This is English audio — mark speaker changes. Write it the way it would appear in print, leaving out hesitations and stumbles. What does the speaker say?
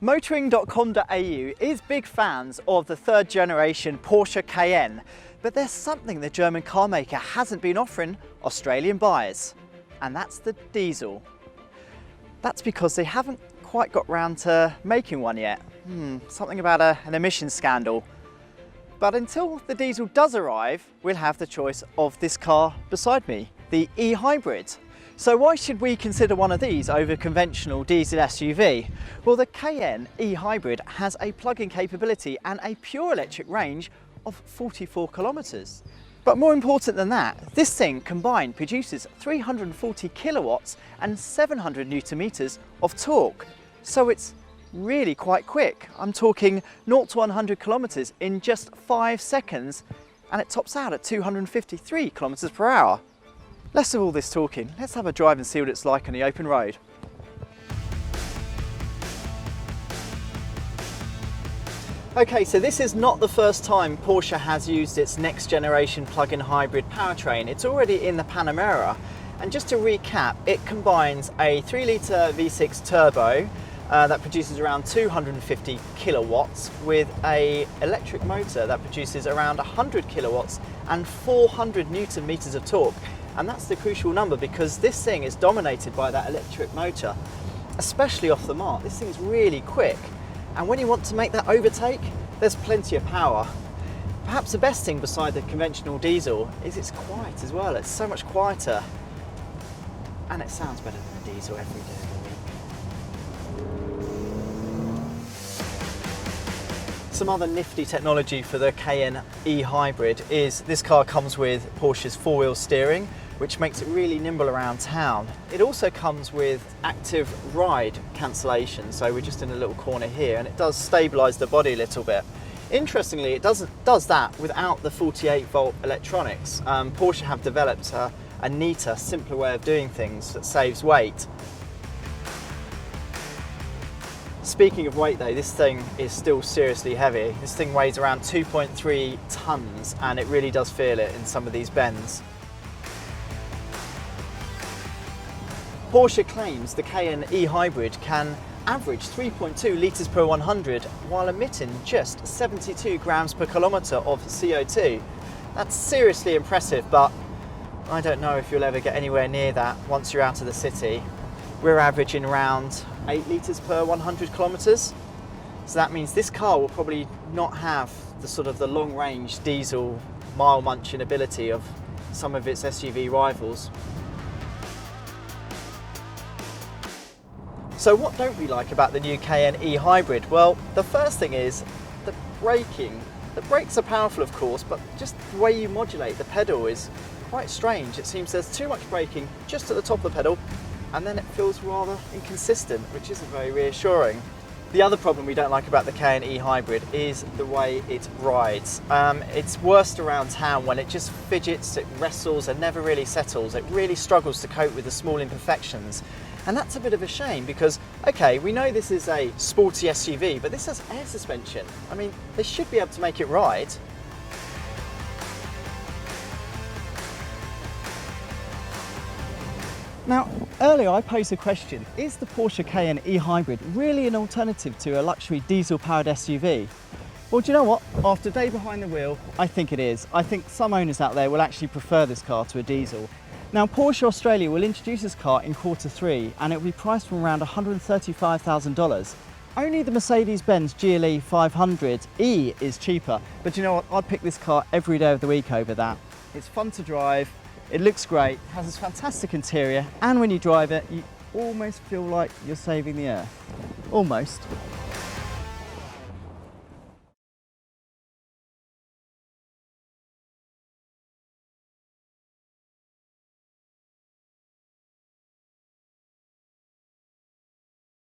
Speaker 1: Motoring.com.au is big fans of the third generation Porsche Cayenne, but there's something the German car maker hasn't been offering Australian buyers, and that's the diesel. That's because they haven't quite got round to making one yet. Something about an emissions scandal. But until the diesel does arrive, we'll have the choice of this car beside me, the e-hybrid. So why should we consider one of these over conventional diesel SUV? Well, the Cayenne e-hybrid has a plug-in capability and a pure electric range of 44 kilometres. But more important than that, this thing combined produces 340 kilowatts and 700 newton meters of torque. So it's really quite quick. I'm talking 0 to 100 kilometres in just 5 seconds, and it tops out at 253 kilometres per hour. Less of all this talking, let's have a drive and see what it's like on the open road. Okay, so this is not the first time Porsche has used its next generation plug-in hybrid powertrain. It's already in the Panamera. And just to recap, it combines a 3-litre V6 turbo that produces around 250 kilowatts with an electric motor that produces around 100 kilowatts and 400 newton meters of torque. And that's the crucial number because this thing is dominated by that electric motor, especially off the mark. This thing's really quick. And when you want to make that overtake, there's plenty of power. Perhaps the best thing beside the conventional diesel is it's quiet as well. It's so much quieter. And it sounds better than a diesel every day of the week. Some other nifty technology for the Cayenne e-hybrid is this car comes with Porsche's 4-wheel steering, which makes it really nimble around town. It also comes with active ride cancellation, so we're just in a little corner here, and it does stabilise the body a little bit. Interestingly, it does that without the 48-volt electronics. Porsche have developed a neater, simpler way of doing things that saves weight. Speaking of weight though, this thing is still seriously heavy. This thing weighs around 2.3 tons, and it really does feel it in some of these bends. Porsche claims the Cayenne e-hybrid can average 3.2 litres per 100 while emitting just 72 grams per kilometre of CO2. That's seriously impressive, but I don't know if you'll ever get anywhere near that once you're out of the city. We're averaging around 8 litres per 100 kilometres. So that means this car will probably not have the sort of the long range diesel mile munching ability of some of its SUV rivals. So what don't we like about the new Cayenne e-hybrid? Well, the first thing is the braking. The brakes are powerful of course, but just the way you modulate the pedal is quite strange. It seems there's too much braking just at the top of the pedal, and then it feels rather inconsistent, which isn't very reassuring. The other problem we don't like about the Cayenne e-hybrid is the way it rides. It's worst around town when it just fidgets, it wrestles and never really settles. It really struggles to cope with the small imperfections. And that's a bit of a shame because, okay, we know this is a sporty SUV, but this has air suspension. I mean, they should be able to make it ride. Now, earlier I posed a question, is the Porsche Cayenne e-hybrid really an alternative to a luxury diesel-powered SUV? Well, do you know what? After a day behind the wheel, I think it is. I think some owners out there will actually prefer this car to a diesel. Now, Porsche Australia will introduce this car in Q3 and it will be priced from around $135,000. Only the Mercedes-Benz GLE 500e is cheaper, but you know what? I'd pick this car every day of the week over that. It's fun to drive, it looks great, has this fantastic interior, and when you drive it, you almost feel like you're saving the earth. Almost.